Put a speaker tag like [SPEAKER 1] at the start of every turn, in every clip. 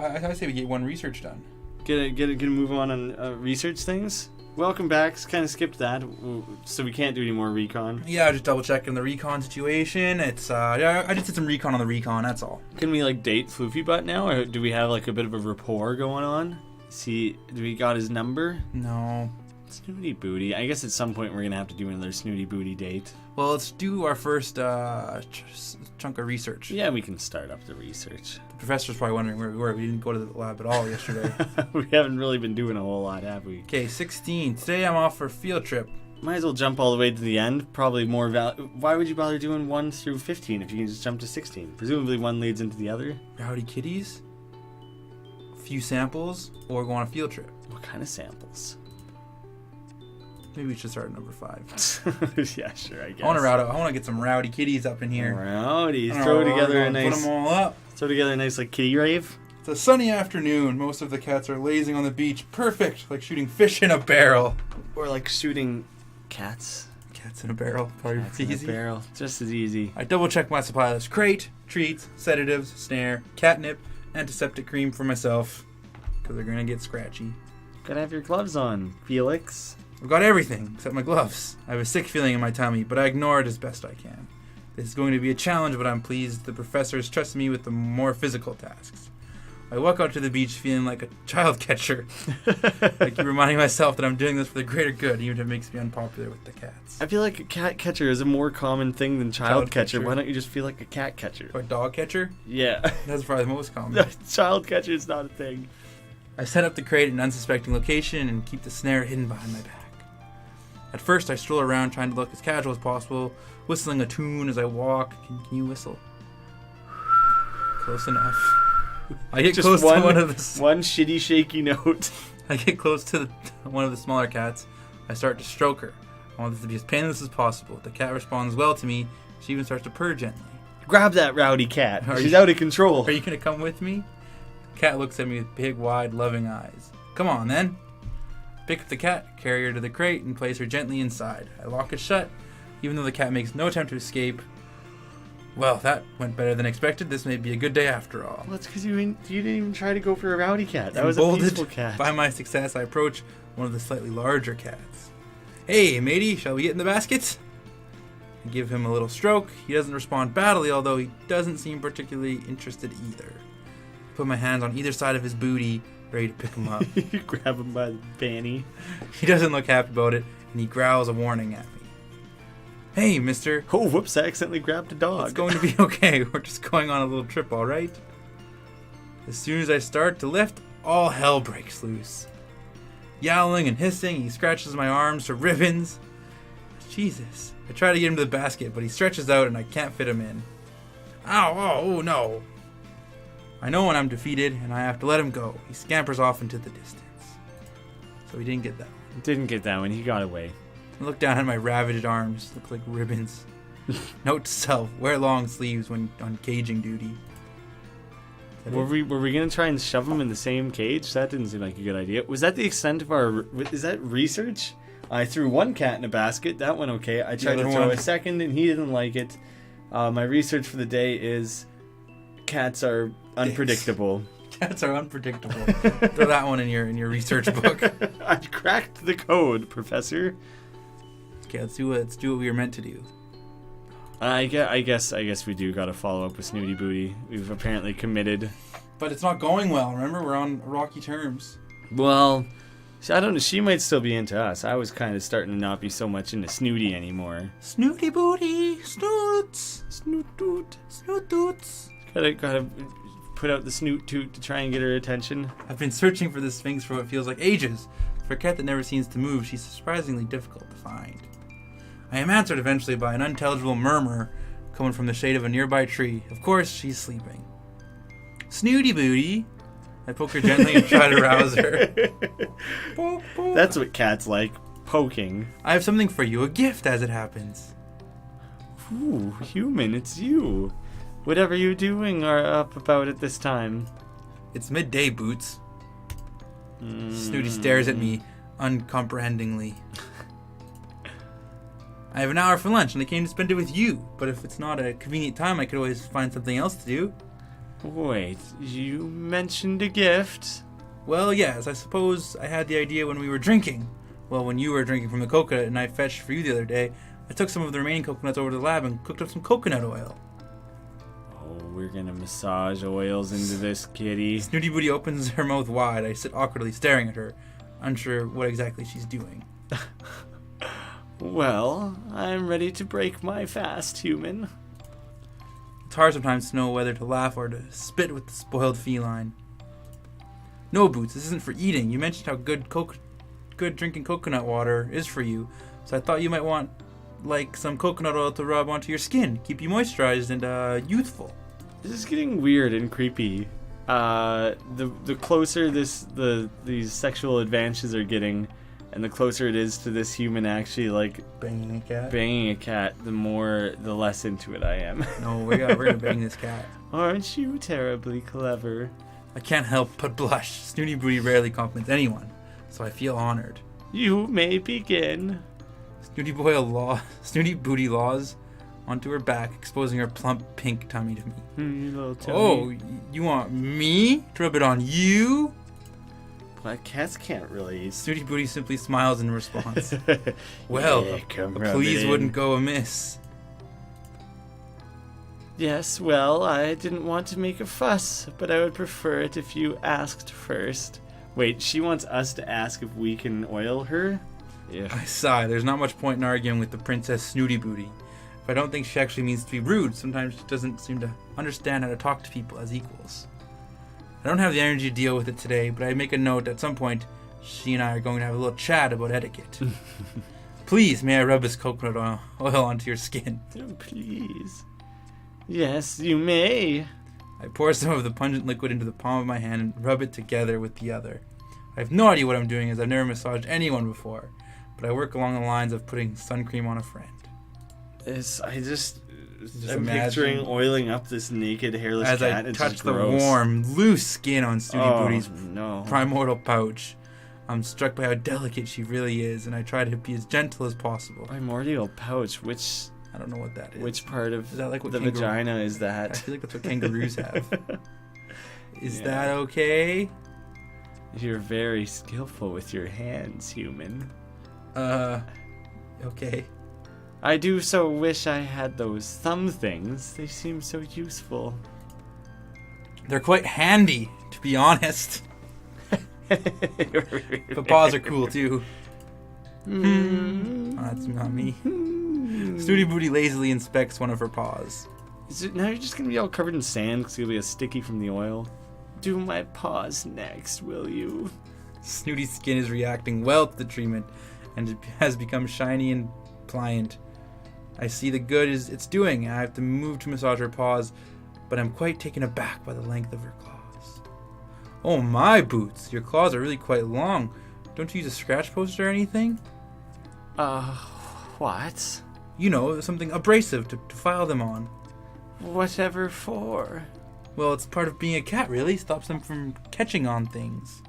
[SPEAKER 1] I say we get one research done.
[SPEAKER 2] Get a move on research things. Welcome back. Kind of skipped that, so we can't do any more recon.
[SPEAKER 1] Yeah, just double checking the recon situation. It's I just did some recon on the recon. That's all.
[SPEAKER 2] Can we date Floofy Butt now, or do we have a bit of a rapport going on? Do we got his number?
[SPEAKER 1] No.
[SPEAKER 2] Snooty Booty. I guess at some point we're gonna have to do another Snooty Booty date.
[SPEAKER 1] Well, let's do our first chunk of research.
[SPEAKER 2] Yeah, we can start up the research.
[SPEAKER 1] The professor's probably wondering where we were. We didn't go to the lab at all yesterday.
[SPEAKER 2] We haven't really been doing a whole lot, have we?
[SPEAKER 1] Okay, 16. Today I'm off for a field trip.
[SPEAKER 2] Might as well jump all the way to the end. Probably more Why would you bother doing 1 through 15 if you can just jump to 16? Presumably one leads into the other.
[SPEAKER 1] Rowdy kitties, a few samples, or go on a field trip.
[SPEAKER 2] What kind of samples?
[SPEAKER 1] Maybe we should start at number 5.
[SPEAKER 2] Yeah, sure, I guess.
[SPEAKER 1] I want to get some rowdy kitties up in here.
[SPEAKER 2] Rowdies. Throw together a nice...
[SPEAKER 1] Put them all up.
[SPEAKER 2] Throw together a nice kitty rave.
[SPEAKER 1] It's a sunny afternoon. Most of the cats are lazing on the beach. Perfect, like shooting fish in a barrel.
[SPEAKER 2] Or shooting cats.
[SPEAKER 1] Cats in a barrel. Probably
[SPEAKER 2] Cats
[SPEAKER 1] easy.
[SPEAKER 2] In a barrel. Just as easy.
[SPEAKER 1] I double checked my supply list. Crate, treats, sedatives, snare, catnip, antiseptic cream for myself. Because they're going to get scratchy.
[SPEAKER 2] Gotta have your gloves on, Felix.
[SPEAKER 1] I've got everything except my gloves. I have a sick feeling in my tummy, but I ignore it as best I can. This is going to be a challenge, but I'm pleased the professor has trusted me with the more physical tasks. I walk out to the beach feeling like a child catcher. I keep reminding myself that I'm doing this for the greater good, even if it makes me unpopular with the cats.
[SPEAKER 2] I feel like a cat catcher is a more common thing than child catcher. Why don't you just feel like a cat catcher?
[SPEAKER 1] Or a dog catcher?
[SPEAKER 2] Yeah.
[SPEAKER 1] That's probably the most common.
[SPEAKER 2] Child catcher is not a thing.
[SPEAKER 1] I set up the crate in an unsuspecting location and keep the snare hidden behind my back. At first, I stroll around trying to look as casual as possible, whistling a tune as I walk. Can you whistle? Close enough. I get
[SPEAKER 2] Just
[SPEAKER 1] close to one of the...
[SPEAKER 2] One shitty, shaky note.
[SPEAKER 1] I get close to one of the smaller cats. I start to stroke her. I want this to be as painless as possible. The cat responds well to me. She even starts to purr gently.
[SPEAKER 2] Grab that rowdy cat. She's out of control.
[SPEAKER 1] Are you going to come with me? The cat looks at me with big, wide, loving eyes. Come on, then. Pick up the cat, carry her to the crate, and place her gently inside. I lock it shut, even though the cat makes no attempt to escape. Well, that went better than expected. This may be a good day after all.
[SPEAKER 2] Well, that's because you didn't even try to go for a rowdy cat. That was a peaceful cat.
[SPEAKER 1] By my success, I approach one of the slightly larger cats. Hey, matey, shall we get in the basket? I give him a little stroke. He doesn't respond badly, although he doesn't seem particularly interested either. I put my hands on either side of his booty, ready to pick him up.
[SPEAKER 2] You grab him by the fanny.
[SPEAKER 1] He doesn't look happy about it, and he growls a warning at me. Hey, mister.
[SPEAKER 2] Oh, whoops, I accidentally grabbed a dog.
[SPEAKER 1] It's going to be okay. We're just going on a little trip, all right? As soon as I start to lift, all hell breaks loose. Yowling and hissing, he scratches my arms to ribbons. Jesus. I try to get him to the basket, but he stretches out and I can't fit him in. Ow, oh no. I know when I'm defeated, and I have to let him go. He scampers off into the distance. So he didn't get that one.
[SPEAKER 2] Didn't get that one. He got away.
[SPEAKER 1] I look down at my ravaged arms. Look like ribbons. Note to self, wear long sleeves when on caging duty.
[SPEAKER 2] Were we going to try and shove him in the same cage? That didn't seem like a good idea. Was that the extent of our... Is that research? I threw one cat in a basket. That went okay. I tried to throw a second, and he didn't like it. My research for the day is cats are unpredictable.
[SPEAKER 1] Cats are unpredictable. Throw that one in your research book.
[SPEAKER 2] I cracked the code, Professor.
[SPEAKER 1] Okay, let's do what we were meant to do.
[SPEAKER 2] I guess we do got to follow up with Snooty Booty. We've apparently committed.
[SPEAKER 1] But it's not going well. Remember, we're on rocky terms.
[SPEAKER 2] Well, I don't know. She might still be into us. I was kind of starting to not be so much into Snooty anymore.
[SPEAKER 1] Snooty Booty, snoots, snoot toot, snoot toots.
[SPEAKER 2] Gotta put out the snoot toot to try and get her attention.
[SPEAKER 1] I've been searching for this Sphinx for what feels like ages. For a cat that never seems to move, she's surprisingly difficult to find. I am answered eventually by an unintelligible murmur coming from the shade of a nearby tree. Of course, she's sleeping. Snooty Booty. I poke her gently and try to rouse her. Poke, poke.
[SPEAKER 2] That's what cats like, poking.
[SPEAKER 1] I have something for you, a gift as it happens.
[SPEAKER 2] Ooh, human, it's you. Whatever you're doing are up about at this time.
[SPEAKER 1] It's midday, Boots. Snooty stares at me uncomprehendingly. I have an hour for lunch and I came to spend it with you, but if it's not a convenient time, I could always find something else to do.
[SPEAKER 2] Wait, you mentioned a gift?
[SPEAKER 1] Well, yes, I suppose I had the idea when we were drinking. Well, when you were drinking from the coconut and I fetched for you the other day, I took some of the remaining coconuts over to the lab and cooked up some coconut oil.
[SPEAKER 2] Oh, we're gonna massage oils into this kitty.
[SPEAKER 1] Snooty Booty opens her mouth wide. I sit awkwardly staring at her, unsure what exactly she's doing.
[SPEAKER 2] Well, I'm ready to break my fast, human.
[SPEAKER 1] It's hard sometimes to know whether to laugh or to spit with the spoiled feline. No, Boots, this isn't for eating. You mentioned how good drinking coconut water is for you, so I thought you might want, like, some coconut oil to rub onto your skin, keep you moisturized and youthful.
[SPEAKER 2] This is getting weird and creepy. The closer these sexual advances are getting, and the closer it is to this human actually like
[SPEAKER 1] Banging a cat?
[SPEAKER 2] the less into it I am.
[SPEAKER 1] No, we're gonna bang this cat.
[SPEAKER 2] Aren't you terribly clever?
[SPEAKER 1] I can't help but blush. Snooty Booty rarely compliments anyone, so I feel honored.
[SPEAKER 2] You may begin.
[SPEAKER 1] Snooty Booty laws onto her back, exposing her plump pink tummy to me.
[SPEAKER 2] You little tummy.
[SPEAKER 1] Oh, you want me to rub it on you?
[SPEAKER 2] But cats can't really.
[SPEAKER 1] Snooty Booty simply smiles in response. Well,
[SPEAKER 2] Yeah,
[SPEAKER 1] a please wouldn't go amiss.
[SPEAKER 2] Yes, well, I didn't want to make a fuss, but I would prefer it if you asked first. Wait, she wants us to ask if we can oil her? Yeah.
[SPEAKER 1] I sigh. There's not much point in arguing with the Princess Snooty Booty. If I don't think she actually means to be rude, sometimes she doesn't seem to understand how to talk to people as equals. I don't have the energy to deal with it today, but I make a note at some point she and I are going to have a little chat about etiquette. Please, may I rub this coconut oil onto your skin?
[SPEAKER 2] Oh, please. Yes, you may.
[SPEAKER 1] I pour some of the pungent liquid into the palm of my hand and rub it together with the other. I have no idea what I'm doing as I've never massaged anyone before, but I work along the lines of putting sun cream on a friend.
[SPEAKER 2] I'm picturing oiling up this naked, hairless
[SPEAKER 1] as
[SPEAKER 2] cat.
[SPEAKER 1] I touch the warm, loose skin on Snooty Booty's primordial pouch, I'm struck by how delicate she really is, and I try to be as gentle as possible.
[SPEAKER 2] Primordial pouch?
[SPEAKER 1] I don't know what that is.
[SPEAKER 2] Which part of
[SPEAKER 1] is that like what
[SPEAKER 2] the vagina is that?
[SPEAKER 1] I feel like that's what kangaroos have. Is that okay?
[SPEAKER 2] You're very skillful with your hands, human.
[SPEAKER 1] Okay.
[SPEAKER 2] I do so wish I had those thumb things. They seem so useful.
[SPEAKER 1] They're quite handy, to be honest. But paws are cool, too. Oh, that's not me. Snooty Booty lazily inspects one of her paws.
[SPEAKER 2] Now you're just going to be all covered in sand because you'll be sticky from the oil? Do my paws next, will you?
[SPEAKER 1] Snooty's skin is reacting well to the treatment, and it has become shiny and pliant. I see the good it's doing, and I have to move to massage her paws, but I'm quite taken aback by the length of her claws. Oh my, Boots, your claws are really quite long. Don't you use a scratch post or anything?
[SPEAKER 2] What?
[SPEAKER 1] You know, something abrasive to file them on.
[SPEAKER 2] Whatever for?
[SPEAKER 1] Well, it's part of being a cat, really. Stops them from catching on things.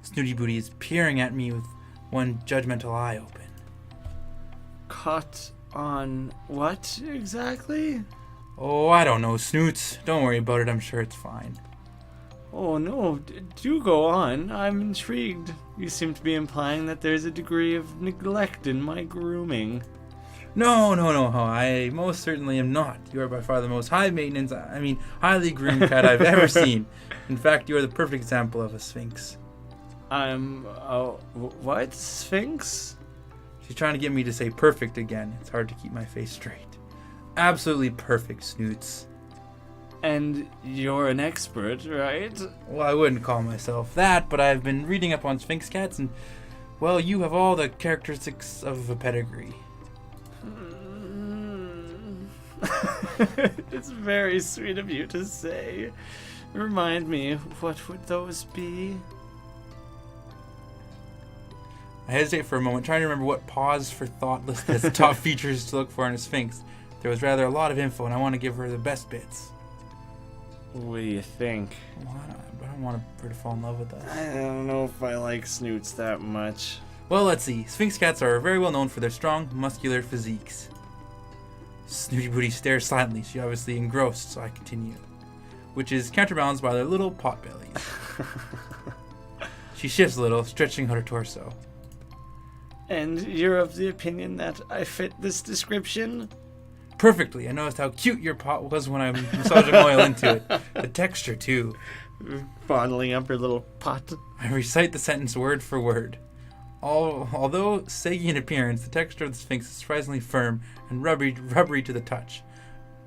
[SPEAKER 1] Snooty Booty is peering at me with one judgmental eye open.
[SPEAKER 2] Caught on what exactly?
[SPEAKER 1] Oh, I don't know, Snoots. Don't worry about it. I'm sure it's fine.
[SPEAKER 2] Oh no, do go on. I'm intrigued. You seem to be implying that there's a degree of neglect in my grooming.
[SPEAKER 1] No, I most certainly am not. You are by far the most highly groomed cat I've ever seen. In fact, you are the perfect example of a sphinx.
[SPEAKER 2] What? Sphinx?
[SPEAKER 1] She's trying to get me to say perfect again. It's hard to keep my face straight. Absolutely perfect, Snoots.
[SPEAKER 2] And you're an expert, right?
[SPEAKER 1] Well, I wouldn't call myself that, but I've been reading up on sphinx cats, and, well, you have all the characteristics of a pedigree.
[SPEAKER 2] It's very sweet of you to say. Remind me, what would those be?
[SPEAKER 1] I hesitate for a moment, trying to remember what pause for thought listed as the top features to look for in a sphinx. There was rather a lot of info, and I want to give her the best bits.
[SPEAKER 2] What do you think?
[SPEAKER 1] Well, I don't want her to fall in love with us.
[SPEAKER 2] I don't know if I like Snoots that much.
[SPEAKER 1] Well, let's see. Sphinx cats are very well known for their strong, muscular physiques. Snooty Booty stares silently. She obviously engrossed, so I continue. which is counterbalanced by their little pot bellies. She shifts a little, stretching out her torso.
[SPEAKER 2] And you're of the opinion that I fit this description?
[SPEAKER 1] Perfectly. I noticed how cute your pot was when I massaging oil into it. The texture, too.
[SPEAKER 2] Fondling up her little pot.
[SPEAKER 1] I recite the sentence word for word. Although saggy in appearance, the texture of the Sphinx is surprisingly firm and rubbery to the touch.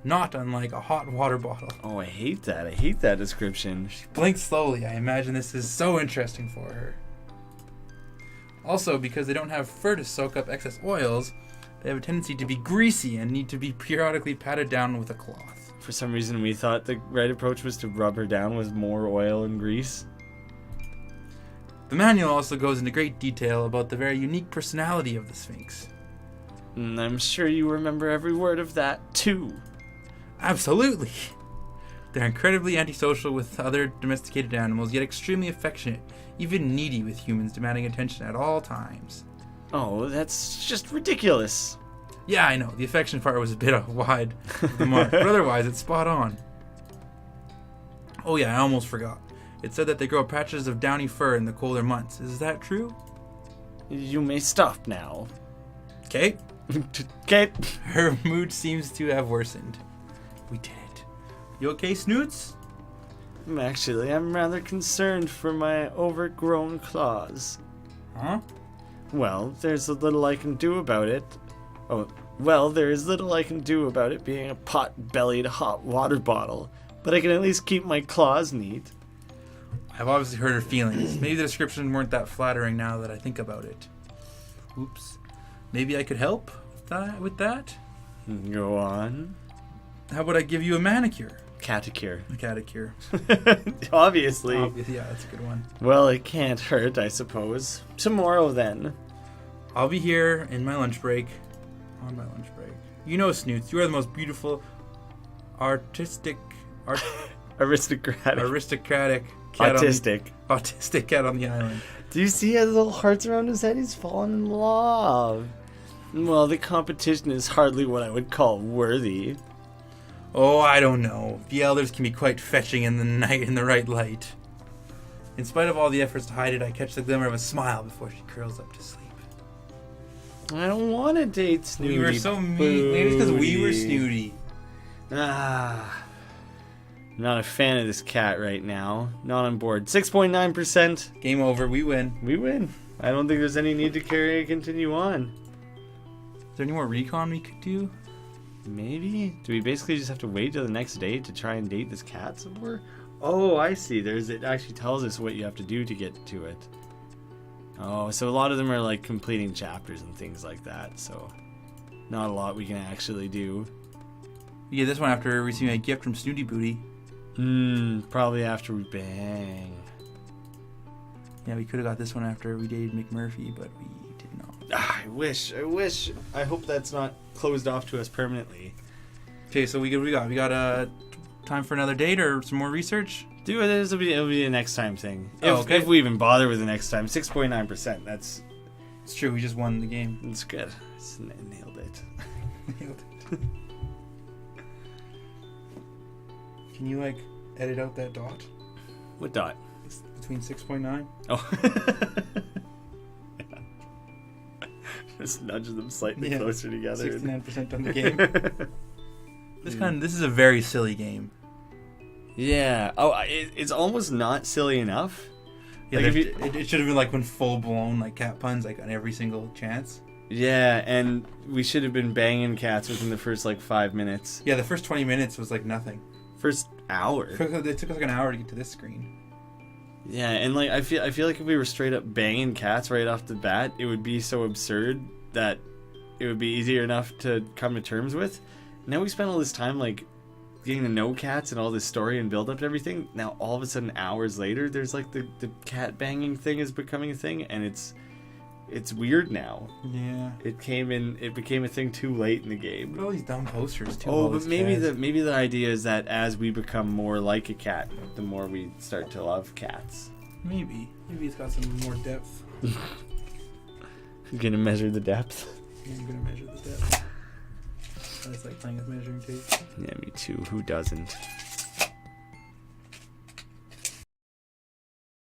[SPEAKER 1] Not unlike a hot water bottle.
[SPEAKER 2] Oh, I hate that. I hate that description.
[SPEAKER 1] She blinks slowly. I imagine this is so interesting for her. Also, because they don't have fur to soak up excess oils, they have a tendency to be greasy and need to be periodically patted down with a cloth.
[SPEAKER 2] For some reason, we thought the right approach was to rub her down with more oil and grease.
[SPEAKER 1] The manual also goes into great detail about the very unique personality of the Sphinx.
[SPEAKER 2] And I'm sure you remember every word of that, too.
[SPEAKER 1] Absolutely! They're incredibly antisocial with other domesticated animals, yet extremely affectionate, even needy with humans, demanding attention at all times.
[SPEAKER 2] Oh, that's just ridiculous.
[SPEAKER 1] Yeah, I know. The affection part was a bit wide of the mark, but otherwise it's spot on. Oh yeah, I almost forgot. It said that they grow patches of downy fur in the colder months. Is that true?
[SPEAKER 2] You may stop now.
[SPEAKER 1] Okay.
[SPEAKER 2] Okay.
[SPEAKER 1] Her mood seems to have worsened. We did it. You okay, Snoots?
[SPEAKER 2] Actually, I'm rather concerned for my overgrown claws.
[SPEAKER 1] Huh?
[SPEAKER 2] Well, there's a little I can do about it. Oh, well, there is little I can do about it being a pot-bellied hot water bottle, but I can at least keep my claws neat.
[SPEAKER 1] I've obviously hurt her feelings. Maybe the descriptions weren't that flattering now that I think about it. Oops. Maybe I could help with that?
[SPEAKER 2] Go on.
[SPEAKER 1] How about I give you a manicure?
[SPEAKER 2] Catacure.
[SPEAKER 1] A catacure.
[SPEAKER 2] Obviously.
[SPEAKER 1] Yeah, that's a good one.
[SPEAKER 2] Well, it can't hurt, I suppose. Tomorrow, then.
[SPEAKER 1] I'll be here in my lunch break. On my lunch break. You know, Snoots, you are the most beautiful, aristocratic cat autistic cat on the island.
[SPEAKER 2] Do you see his little hearts around his head? He's fallen in love. Well, the competition is hardly what I would call worthy.
[SPEAKER 1] Oh, I don't know. The elders can be quite fetching in the night in the right light. In spite of all the efforts to hide it, I catch the glimmer of a smile before she curls up to sleep.
[SPEAKER 2] I don't want to date Snooty.
[SPEAKER 1] We were so mean. Maybe it's because we were snooty.
[SPEAKER 2] I'm not a fan of this cat right now. Not on board. 6.9%.
[SPEAKER 1] Game over. We win.
[SPEAKER 2] We win. I don't think there's any need to continue on.
[SPEAKER 1] Is there any more recon we could do?
[SPEAKER 2] Maybe? Do we basically just have to wait till the next day to try and date this cat some more? Oh, I see. It actually tells us what you have to do to get to it. Oh, so a lot of them are like completing chapters and things like that, so not a lot we can actually do.
[SPEAKER 1] We get this one after receiving a gift from Snooty Booty.
[SPEAKER 2] Probably after we bang.
[SPEAKER 1] Yeah, we could have got this one after we dated McMurphy, but we did not.
[SPEAKER 2] I wish. I hope that's not closed off to us permanently.
[SPEAKER 1] Okay, so we got time for another date or some more research?
[SPEAKER 2] It'll be a next time thing.
[SPEAKER 1] Okay.
[SPEAKER 2] If we even bother with the next time. 6.9%. It's
[SPEAKER 1] true, we just won the game.
[SPEAKER 2] It's good. Nailed it.
[SPEAKER 1] Nailed it. Can you edit out that dot?
[SPEAKER 2] What dot?
[SPEAKER 1] It's between 6.9.
[SPEAKER 2] Oh. Just nudge them slightly closer together.
[SPEAKER 1] 69% on the game. This is a very silly game.
[SPEAKER 2] Yeah. Oh, it's almost not silly enough.
[SPEAKER 1] Yeah, it should have been when full blown cat puns on every single chance.
[SPEAKER 2] Yeah, and we should have been banging cats within the first 5 minutes.
[SPEAKER 1] Yeah, the first 20 minutes was nothing.
[SPEAKER 2] First hour.
[SPEAKER 1] It took us an hour to get to this screen.
[SPEAKER 2] Yeah, and I feel like if we were straight up banging cats right off the bat, it would be so absurd that it would be easier enough to come to terms with. Now we spent all this time getting to know cats and all this story and build up to everything. Now all of a sudden, hours later, there's the cat banging thing is becoming a thing, and it's weird now.
[SPEAKER 1] Yeah,
[SPEAKER 2] it became a thing too late in the game.
[SPEAKER 1] But all these dumb posters too.
[SPEAKER 2] Oh, but maybe the idea is that as we become more like a cat, the more we start to love cats.
[SPEAKER 1] Maybe it's got some more depth.
[SPEAKER 2] You're gonna measure the depth.
[SPEAKER 1] I'm gonna measure the depth. I just like playing with measuring tape.
[SPEAKER 2] Yeah, me too. Who doesn't?